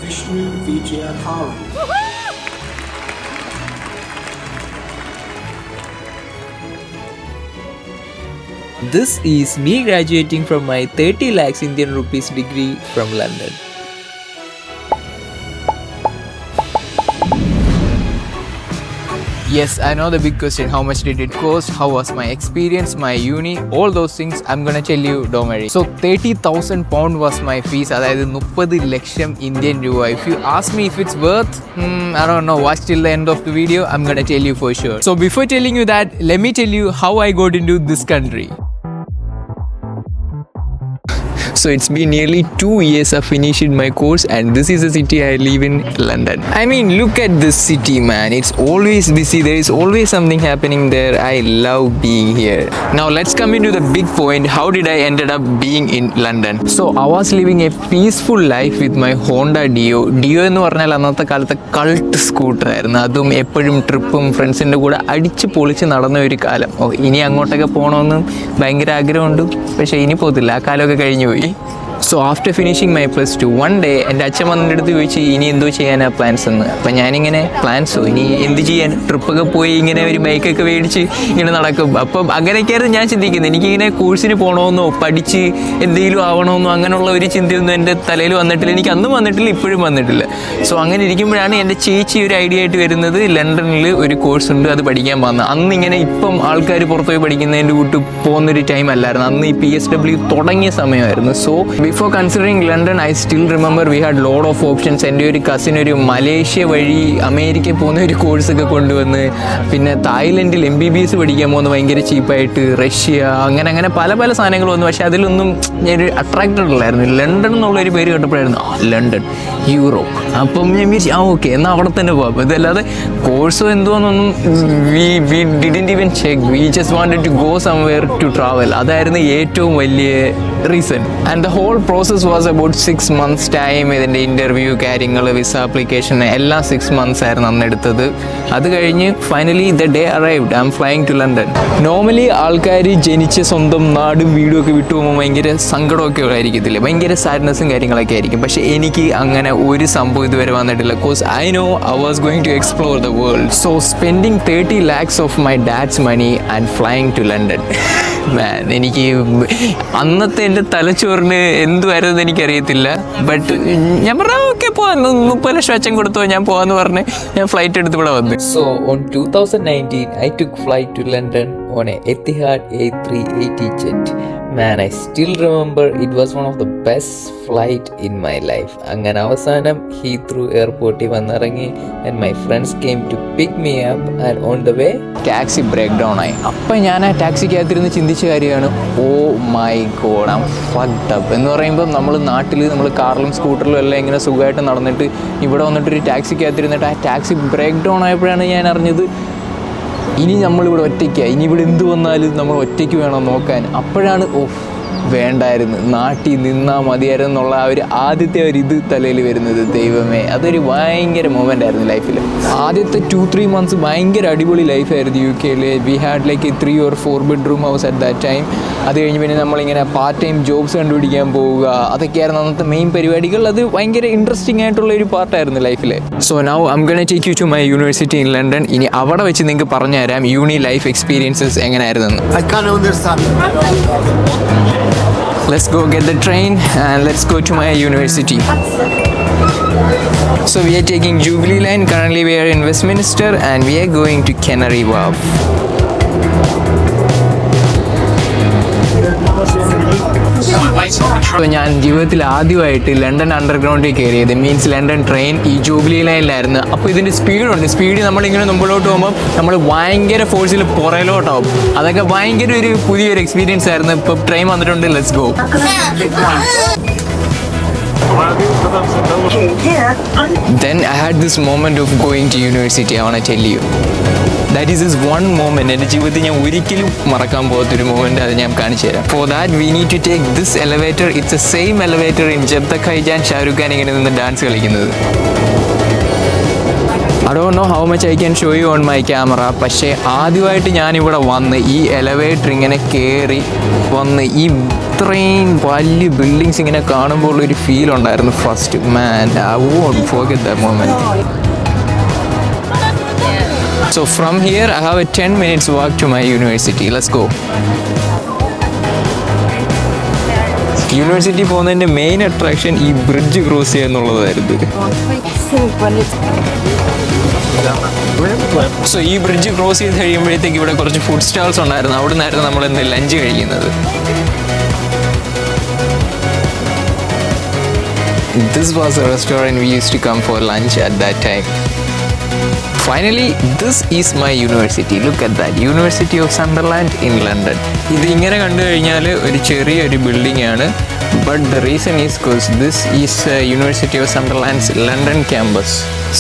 Vishnu Vijayakari. This is me graduating from my 30 lakhs Indian rupees degree from London. Yes, I know the big question, how much did it cost, how was my experience, my uni, all those things I'm gonna tell you, don't worry. So 30,000 pound was my fees, അതായത് 30 ലക്ഷം Indian രൂപ. If you ask me if it's worth, I don't know, watch till the end of the video, I'm gonna tell you for sure. So before telling you that, let me tell you how I got into this country. So it's been nearly 2 years of finishing my course and this is the city I live in, London. I mean, look at this city, man. It's always busy. There is always something happening there. I love being here. Now let's come into the big point. How did I ended up being in London? So I was living a peaceful life with my Honda Dio. Dio എന്ന് പറഞ്ഞാൽ അന്നത്തെ കാലത്തെ cult scooter ആയിരുന്നു. അതും എപ്പോഴും ട്രിപ്പും ഫ്രണ്ട്സിൻ്റെ കൂടെ അടിച്ച് പൊളിച്ച് നടന്ന ഒരു കാലം. ഇനി അങ്ങോട്ടൊക്കെ പോകണമെന്ന് ഭയങ്കര ആഗ്രഹമുണ്ട്, പക്ഷേ ഇനി പോകത്തില്ല, ആ കാലമൊക്കെ കഴിഞ്ഞു പോയി. So after finishing my plus two one day എൻ്റെ അച്ഛൻ വന്നിട്ട് അടുത്ത് ചോദിച്ചു ഇനി എന്തോ ചെയ്യാനാ പ്ലാൻസ് എന്ന്. അപ്പം ഞാനിങ്ങനെ പ്ലാൻസോ ഇനി എന്ത് ചെയ്യാൻ, ട്രിപ്പൊക്കെ പോയി ഇങ്ങനെ ഒരു ബൈക്കൊക്കെ മേടിച്ച് ഇങ്ങനെ നടക്കും. അപ്പം അങ്ങനെയൊക്കെയായിരുന്നു ഞാൻ ചിന്തിക്കുന്നത്. എനിക്കിങ്ങനെ കോഴ്സിന് പോകണമെന്നോ പഠിച്ച് എന്തെങ്കിലും ആവണമെന്നോ അങ്ങനെയുള്ള ഒരു ചിന്തയൊന്നും എൻ്റെ തലയിൽ വന്നിട്ടില്ല. എനിക്ക് അന്നും വന്നിട്ടില്ല, ഇപ്പോഴും വന്നിട്ടില്ല. സോ അങ്ങനെ ഇരിക്കുമ്പോഴാണ് എൻ്റെ ചേച്ചി ഒരു ഐഡിയ ആയിട്ട് വരുന്നത്, ലണ്ടനിൽ ഒരു കോഴ്സ് ഉണ്ട്, അത് പഠിക്കാൻ പോകുന്നത്. അന്ന് ഇങ്ങനെ ഇപ്പം ആൾക്കാർ പുറത്തുപോയി പഠിക്കുന്നതിൻ്റെ കൂട്ട് പോകുന്നൊരു ടൈം അല്ലായിരുന്നു, അന്ന് ഈ PSW തുടങ്ങിയ സമയമായിരുന്നു. So before considering London I still remember we had load of options. എൻ്റെ ഒരു കസിൻ ഒരു മലേഷ്യ വഴി അമേരിക്കയിൽ പോകുന്ന ഒരു കോഴ്സൊക്കെ കൊണ്ടുവന്ന്, പിന്നെ തായ്ലൻഡിൽ MBBS പഠിക്കാൻ പോകുന്ന ഭയങ്കര ചീപ്പായിട്ട്, റഷ്യ, അങ്ങനെ പല സാധനങ്ങൾ വന്നു. പക്ഷേ അതിലൊന്നും ഞാനൊരു അട്രാക്റ്റഡ് അല്ലായിരുന്നു. ലണ്ടൻ എന്നുള്ളൊരു പേര് കേട്ടപ്പോഴായിരുന്നു ലണ്ടൻ, യൂറോപ്പ്. അപ്പം ഞാൻ വിചാരിച്ചു ഓക്കെ എന്നാൽ അവിടെ തന്നെ പോകാം. ഇതല്ലാതെ കോഴ്സോ എന്തോന്നൊന്നും we didn't even check. We just wanted to go somewhere to travel. അതായിരുന്നു ഏറ്റവും വലിയ reason. And the whole process was about 6 months time. ഇതിൻ്റെ ഇൻ്റർവ്യൂ കാര്യങ്ങൾ, വിസ ആപ്ലിക്കേഷൻ എല്ലാം 6 months ആയിരുന്നു അന്ന് എടുത്തത്. അത് കഴിഞ്ഞ് finally the day arrived. I'm flying to London. Normally ആൾക്കാർ ജനിച്ച സ്വന്തം നാടും വീടും ഒക്കെ വിട്ടു പോകുമ്പോൾ ഭയങ്കര സങ്കടമൊക്കെ ആയിരിക്കത്തില്ല, ഭയങ്കര സാഡ്നെസ്സും കാര്യങ്ങളൊക്കെ ആയിരിക്കും. പക്ഷേ എനിക്ക് അങ്ങനെ ഒരു സംഭവം ഇതുവരെ വന്നിട്ടില്ല. Because I know I was going to explore the world. So spending 30 lakhs of my dad's money and flying to London. Man, എനിക്ക് അന്നത്തെ എൻ്റെ തലച്ചോറിന് എന്തുവായിരുന്നു എനിക്കറിയത്തില്ല. ബട്ട് ഞാൻ പറഞ്ഞു ഓക്കെ പോവാം, 30 ലക്ഷം അച്ഛൻ കൊടുത്തോ, ഞാൻ പോവാന്ന് പറഞ്ഞ് ഞാൻ ഫ്ലൈറ്റ് എടുത്ത് ഇവിടെ വന്നു. So on 2019 I took flight to London on a Etihad A380 jet. Man, I still remember it was one of the best flight in my life. അങ്ങനെ അവസാനം ഹീത്രൂ എയർപോർട്ടിൽ വന്നിറങ്ങി and my friends came to pick me up and on the way taxi break down ആയി. അപ്പം ഞാൻ ആ ടാക്സിക്കകത്തിരുന്ന് ചിന്തിച്ച കാര്യമാണ്, oh my god I am fucked up എന്ന് പറയുമ്പോൾ നമ്മൾ നാട്ടിൽ നമ്മൾ കാറിലും സ്കൂട്ടറിലും എല്ലാം ഇങ്ങനെ സുഖമായിട്ട് നടന്നിട്ട് ഇവിടെ വന്നിട്ടൊരു ടാക്സിക്കകത്തിരുന്നിട്ട് ആ ടാക്സി ബ്രേക്ക് ഡൗൺ ആയപ്പോഴാണ് ഞാൻ അറിഞ്ഞത് ഇനി നമ്മളിവിടെ ഒറ്റയ്ക്കാണ്, ഇനി ഇവിടെ എന്ത് വന്നാലും നമ്മൾ ഒറ്റയ്ക്ക് വേണം നോക്കാൻ. അപ്പോഴാണ് വേണ്ടായിരുന്നു, നാട്ടിൽ നിന്നാൽ മതിയായിരുന്നു എന്നുള്ള ആ ഒരു ആദ്യത്തെ ഒരു ഇത് തലയിൽ വരുന്നത്. ദൈവമേ, അതൊരു ഭയങ്കര മൊമെൻ്റ് ആയിരുന്നു ലൈഫിൽ. ആദ്യത്തെ 2-3 months ഭയങ്കര അടിപൊളി ലൈഫായിരുന്നു UK. We had like 3 or 4 bedroom house at that time. അത് കഴിഞ്ഞ് പിന്നെ നമ്മളിങ്ങനെ പാർട്ട് ടൈം ജോബ്സ് കണ്ടുപിടിക്കാൻ പോവുക, അതൊക്കെയായിരുന്നു അന്നത്തെ മെയിൻ പരിപാടികൾ. അത് ഭയങ്കര ഇൻട്രസ്റ്റിംഗ് ആയിട്ടുള്ള ഒരു പാർട്ടായിരുന്നു ലൈഫിൽ. So now I'm gonna take you to my university in London. ഇനി അവിടെ വെച്ച് നിങ്ങൾക്ക് പറഞ്ഞുതരാം യൂണി ലൈഫ് എക്സ്പീരിയൻസസ് എങ്ങനെയായിരുന്നു. Let's go get the train and let's go to my university. So we are taking Jubilee line. Currently we are in Westminster and we are going to Canary Wharf. അപ്പോൾ ഞാൻ ജീവിതത്തിൽ ആദ്യമായിട്ട് London അണ്ടർഗ്രൗണ്ടിൽ കയറിയത്, means London train ഈ jubilee ലൈനിലായിരുന്നു. അപ്പോൾ ഇതിൻ്റെ speed നമ്മളിങ്ങനെ മുമ്പിലോട്ട് പോകുമ്പോൾ നമ്മൾ ഭയങ്കര ഫോഴ്സിൽ പുറയിലോട്ടാവും. അതൊക്കെ ഭയങ്കര ഒരു പുതിയൊരു എക്സ്പീരിയൻസ് ആയിരുന്നു. ഇപ്പോൾ ട്രെയിൻ വന്നിട്ടുണ്ട്, let's go. Then I had this moment of going to university. I want to tell you. That is this one moment. എൻ്റെ ജീവിതത്തിൽ ഞാൻ ഒരിക്കലും മറക്കാൻ പോകാത്തൊരു മൊമെൻ്റ്. അത് ഞാൻ കാണിച്ചു തരാം. For that we need to take this elevator. It's the same elevator in Jab Tak Hai Jaan Shahrukh Khan ഇങ്ങനെ നിന്ന് ഡാൻസ് കളിക്കുന്നത്. I don't know how much I can show you on my camera. പക്ഷേ ആദ്യമായിട്ട് ഞാനിവിടെ വന്ന് ഈ എലവേറ്റർ ഇങ്ങനെ കയറി വന്ന് ഈ ഇത്രയും വലിയ ബിൽഡിങ്സ് ഇങ്ങനെ കാണുമ്പോൾ ഒരു ഫീൽ ഉണ്ടായിരുന്നു first. Man, I won't forget that moment. So from here I have a 10 minutes walk to my university. Let's go. University പോകുന്നതിൻ്റെ മെയിൻ അട്രാക്ഷൻ ഈ ബ്രിഡ്ജ് ക്രോസ് ചെയ്യുക എന്നുള്ളതായിരുന്നു. സോ ഈ ബ്രിഡ്ജ് ക്രോസ് ചെയ്ത് കഴിയുമ്പോഴത്തേക്ക് ഇവിടെ കുറച്ച് ഫുഡ് സ്റ്റാൾസ് ഉണ്ടായിരുന്നു. അവിടെ നിന്നായിരുന്നു നമ്മൾ ഇന്ന് ലഞ്ച് കഴിക്കുന്നത്. This was a restaurant we used to come for lunch at that time. Finally, this is my university. Look at that. University of Sunderland in London. ഇത് ഇങ്ങനെ കണ്ടു കഴിഞ്ഞാൽ ഒരു ചെറിയൊരു ബിൽഡിംഗ് ആണ്. But the reason is because this is University of Sunderland's London campus.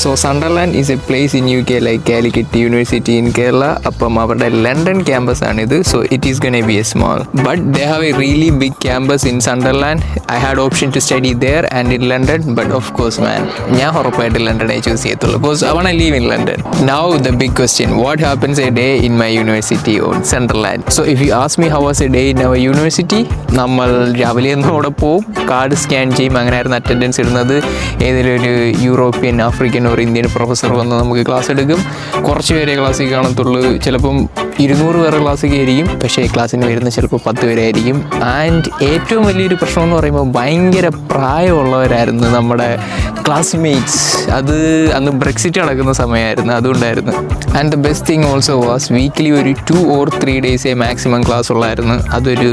So Sunderland is a place in UK like Calicut University in Kerala. അപ്പം അവരുടെ London campus ആണിത്. So it is gonna be a small. But they have a really big campus in Sunderland. I had option to study there and in London. But of course man, ഞാൻ ഉറപ്പായിട്ട് ലണ്ടനെ choose ചെയ്യത്തുള്ളൂ. Because I wanna live in London. Now the big question, what happens a day in my university on Sunderland? So if you ask me how was a day in our university, നമ്മൾ രാവിലെ അവിടെ പോവും, card scan ചെയ്യും. അങ്ങനെയായിരുന്നു attendance ഇടുന്നത്. ഏതെങ്കിലും ഒരു European, African ഒരു ഇന്ത്യൻ പ്രൊഫസർ വന്ന് നമുക്ക് ക്ലാസ് എടുക്കും. കുറച്ച് പേരെ ക്ലാസ്സിൽ കാണത്തുള്ളൂ. ചിലപ്പം 200 പേരെ ക്ലാസ്സിൽ ആയിരിക്കും, പക്ഷേ ക്ലാസ്സിന് വരുന്ന ചിലപ്പോൾ 10 പേരായിരിക്കും. ആൻഡ് ഏറ്റവും വലിയൊരു പ്രശ്നം എന്ന് പറയുമ്പോൾ ഭയങ്കര പ്രായമുള്ളവരായിരുന്നു നമ്മുടെ ക്ലാസ്മേറ്റ്സ്. അത് അന്ന് ബ്രെക്സിറ്റ് നടക്കുന്ന സമയമായിരുന്നു, അതുകൊണ്ടായിരുന്നു. And the best thing also was weekly ഒരു 2 or 3 days മാക്സിമം ക്ലാസ് ഉള്ളായിരുന്നു. അതൊരു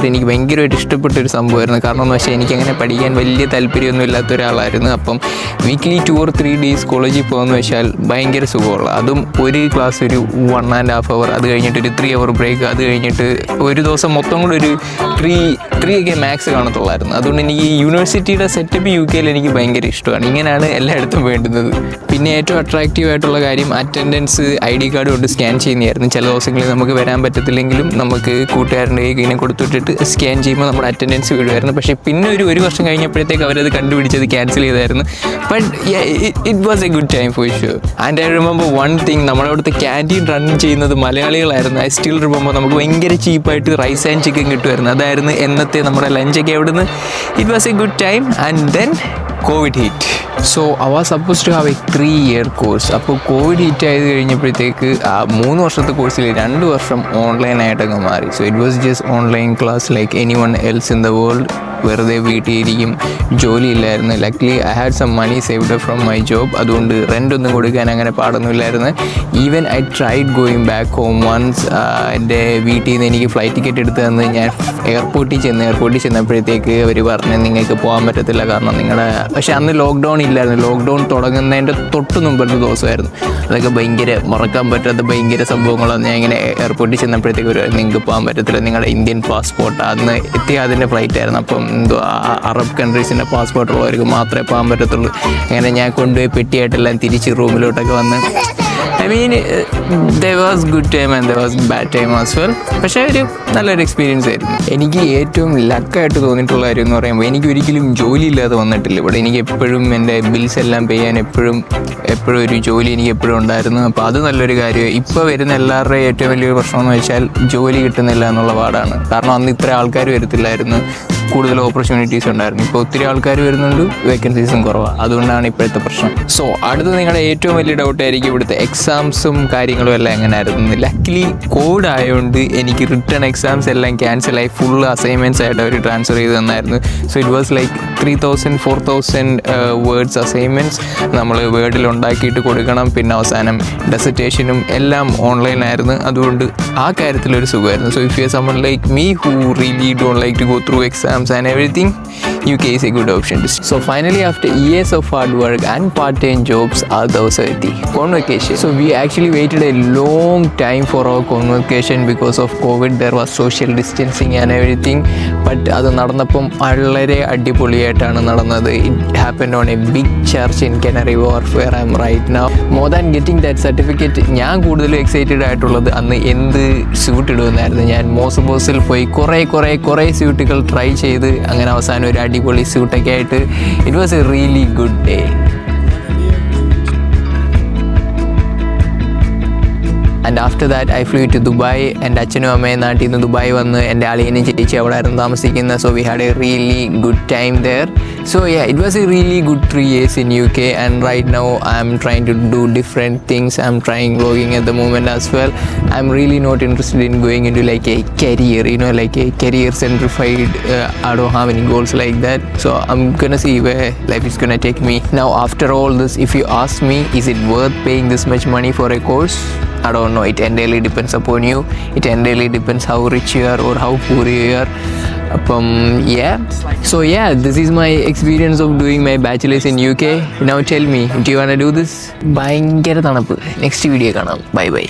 എനിക്ക് ഭയങ്കരമായിട്ട് ഇഷ്ടപ്പെട്ടൊരു സംഭവമായിരുന്നു. കാരണം എന്ന് വെച്ചാൽ എനിക്കങ്ങനെ പഠിക്കാൻ വലിയ താല്പര്യമൊന്നും ഇല്ലാത്ത ഒരാളായിരുന്നു. അപ്പം വീക്കിലി 2 or 3 days കോളേജിൽ പോകുമെന്ന് വെച്ചാൽ ഭയങ്കര സുഖമുള്ള. അതും ഒരു ക്ലാസ് ഒരു 1.5 hour, അത് കഴിഞ്ഞിട്ട് ഒരു 3 hour ബ്രേക്ക്, അത് കഴിഞ്ഞിട്ട് ഒരു ദിവസം മൊത്തം കൂടെ ഒരു 3 ഒക്കെ മാക്സ് കാണത്തുള്ളായിരുന്നു. അതുകൊണ്ട് എനിക്ക് യൂണിവേഴ്സിറ്റിയുടെ സെറ്റപ്പ് UK എനിക്ക് ഭയങ്കര ഇഷ്ടമാണ്. ഇങ്ങനെയാണ് എല്ലായിടത്തും വേണ്ടുന്നത്. പിന്നെ ഏറ്റവും അട്രാക്റ്റീവ് ആയിട്ടുള്ള കാര്യം അറ്റൻഡൻസ് ID കാർഡ് കൊണ്ട് സ്കാൻ ചെയ്യുന്നതായിരുന്നു. ചില ദിവസങ്ങളിൽ നമുക്ക് വരാൻ പറ്റത്തില്ലെങ്കിലും നമുക്ക് കൂട്ടുകാരൻ്റെ കയ്യിൽ കൊടുത്തിട്ടിട്ട് സ്കാൻ ചെയ്യുമ്പോൾ നമ്മുടെ അറ്റൻഡൻസ് വീഴുമായിരുന്നു. പക്ഷേ പിന്നെ ഒരു വർഷം കഴിഞ്ഞപ്പോഴത്തേക്ക് അവരത് കണ്ടുപിടിച്ചത് ക്യാൻസൽ ചെയ്തായിരുന്നു. But it was A good time for sure. And I remember one thing, നമ്മുടെ അവിടുത്തെ ക്യാൻറ്റീൻ റൺ ചെയ്യുന്നത് മലയാളികളായിരുന്നു. ഐ സ്റ്റിൽ റിമെമ്പർ നമുക്ക് ഭയങ്കര ചീപ്പായിട്ട് റൈസ് ആൻഡ് ചിക്കൻ കിട്ടുമായിരുന്നു. അതായിരുന്നു എന്നത്തെ നമ്മുടെ ലഞ്ചൊക്കെ അവിടുന്ന്. It was A good time. And then COVID hit. So I was supposed to have a 3-year course. അപ്പോൾ COVID hit ആയത് കഴിഞ്ഞപ്പോഴത്തേക്ക് ആ 3 വർഷത്തെ കോഴ്സിൽ 2 വർഷം ഓൺലൈനായിട്ടങ്ങ് മാറി. So it was just online class like anyone else in the world. വെറുതെ വീട്ടിലിരിക്കും, ജോലിയില്ലായിരുന്നു. Luckily I had some money saved from my job. അതുകൊണ്ട് റെൻ്റ് ഒന്നും കൊടുക്കാൻ അങ്ങനെ പാടൊന്നുമില്ലായിരുന്നു. Even I tried going back home once. എൻ്റെ വീട്ടിൽ നിന്ന് എനിക്ക് ഫ്ലൈറ്റ് ടിക്കറ്റ് എടുത്ത് തന്ന് ഞാൻ എയർപോർട്ടിൽ ചെന്നപ്പോഴത്തേക്ക് അവർ പറഞ്ഞു നിങ്ങൾക്ക് പോകാൻ പറ്റത്തില്ല, കാരണം പക്ഷേ അന്ന് ലോക്ക്ഡൗൺ ഇല്ലായിരുന്നു. ലോക്ക്ഡൗൺ തുടങ്ങുന്നതിൻ്റെ തൊട്ട് മുമ്പത്തെ ദിവസമായിരുന്നു. അതൊക്കെ ഭയങ്കര മറക്കാൻ പറ്റാത്ത ഭയങ്കര സംഭവങ്ങളാണ്. ഞാൻ ഇങ്ങനെ എയർപോർട്ടിൽ ചെന്നപ്പോഴത്തേക്ക് നിങ്ങൾക്ക് പോകാൻ പറ്റത്തില്ല, നിങ്ങളുടെ ഇന്ത്യൻ പാസ്പോർട്ട് അന്ന് എത്തിയാതിൻ്റെ ഫ്ലൈറ്റ് ആയിരുന്നു. അപ്പം അറബ് കൺട്രീസിൻ്റെ പാസ്പോർട്ട് ഉള്ളവർക്ക് മാത്രമേ പോകാൻ പറ്റത്തുള്ളൂ. അങ്ങനെ ഞാൻ കൊണ്ടുപോയി പെട്ടിയായിട്ടെല്ലാം തിരിച്ച് റൂമിലോട്ടൊക്കെ വന്ന് I mean there was good time and there was bad time as well. പക്ഷേ ഒരു നല്ലൊരു എക്സ്പീരിയൻസ് ആയിരുന്നു. എനിക്ക് ഏറ്റവും ലക്കായിട്ട് തോന്നിയിട്ടുള്ള കാര്യം എന്ന് പറയുമ്പോൾ എനിക്ക് ഒരിക്കലും ജോലി ഇല്ലാതെ വന്നിട്ടില്ല ഇവിടെ. എനിക്ക് എപ്പോഴും എൻ്റെ ബിൽസ് എല്ലാം പേ ചെയ്യാൻ എപ്പോഴും ഒരു ജോലി എനിക്ക് എപ്പോഴും ഉണ്ടായിരുന്നു. അപ്പോൾ അത് നല്ലൊരു കാര്യമാണ്. ഇപ്പോൾ വരുന്ന എല്ലാവരുടെയും ഏറ്റവും വലിയൊരു പ്രശ്നമെന്ന് വെച്ചാൽ ജോലി കിട്ടുന്നില്ല എന്നുള്ള പാടാണ്. കാരണം അന്ന് ഇത്ര ആൾക്കാർ വരത്തില്ലായിരുന്നു, കൂടുതൽ ഓപ്പർച്യൂണിറ്റീസ് ഉണ്ടായിരുന്നു. ഇപ്പോൾ ഒത്തിരി ആൾക്കാർ വരുന്നുണ്ട്, വേക്കൻസീസും കുറവാണ്. അതുകൊണ്ടാണ് ഇപ്പോഴത്തെ പ്രശ്നം. സോ അടുത്ത് നിങ്ങളുടെ ഏറ്റവും വലിയ ഡൗട്ടായിരിക്കും ഇവിടുത്തെ എക്സാംസും കാര്യങ്ങളും എല്ലാം എങ്ങനെയായിരുന്നു. ലക്കിലി കോഡ് ആയതുകൊണ്ട് എനിക്ക് റിട്ടേൺ എക്സാംസ് എല്ലാം ക്യാൻസലായി ഫുൾ അസൈൻമെൻറ്റ്സ് ആയിട്ട് അവർ ട്രാൻസ്ഫർ ചെയ്ത് തന്നായിരുന്നു. So it was like 3,000-4,000 words assignments നമ്മൾ വേർഡിൽ ഉണ്ടാക്കിയിട്ട് കൊടുക്കണം. പിന്നെ അവസാനം ഡെസർട്ടേഷനും എല്ലാം ഓൺലൈനായിരുന്നു. അതുകൊണ്ട് ആ കാര്യത്തിലൊരു സുഖമായിരുന്നു. So if you are someone like me who really don't like to go through exams and everything, UK is a good option. So finally, after years of hard work and part-time jobs, our convocation. So we actually waited a long time for our convocation because of COVID. There was social distancing and everything. But അത് നടന്നപ്പം വളരെ അടിപൊളിയായിട്ടാണ് നടന്നത്. It happened on a big church in Canary Wharf where I am right now. More than getting that certificate, ഞാൻ കൂടുതൽ excited ആയിട്ടുള്ളത് അന്ന് എന്ത് suit ഇടുമെന്നായിരുന്നു. ഞാൻ മോസബോസിൽ പോയി കുറേ സ്യൂട്ടുകൾ ട്രൈ ചെയ്ത് അങ്ങനെ അവസാനം ഒരു അടിപൊളി സ്യൂട്ടൊക്കെ ആയിട്ട് it was A really good day. And after that I flew to Dubai. എൻ്റെ അച്ഛനും അമ്മയും നാട്ടിൽ നിന്ന് ദുബായ് വന്ന് എൻ്റെ അളിയനും ചേച്ചി അവിടെ ആയിരുന്നു താമസിക്കുന്നത്. So we had a really good time there. So yeah, it was a really good 3 years in UK, and right now I'm trying to do different things. I'm trying vlogging at the moment as well. I'm really not interested in going into like a career, you know, like a career centrified. I don't have any goals like that. So I'm gonna see where life is gonna take me. Now after all this, if you ask me, is it worth paying this much money for a course? I don't know. It entirely depends upon you. It entirely depends how rich you are or how poor you are. Yeah. So yeah, this is my experience of doing my bachelor's in UK. Now tell me, do you wanna do this? ഭയങ്കര തണുപ്പ്. Next video കാണാം. Bye bye.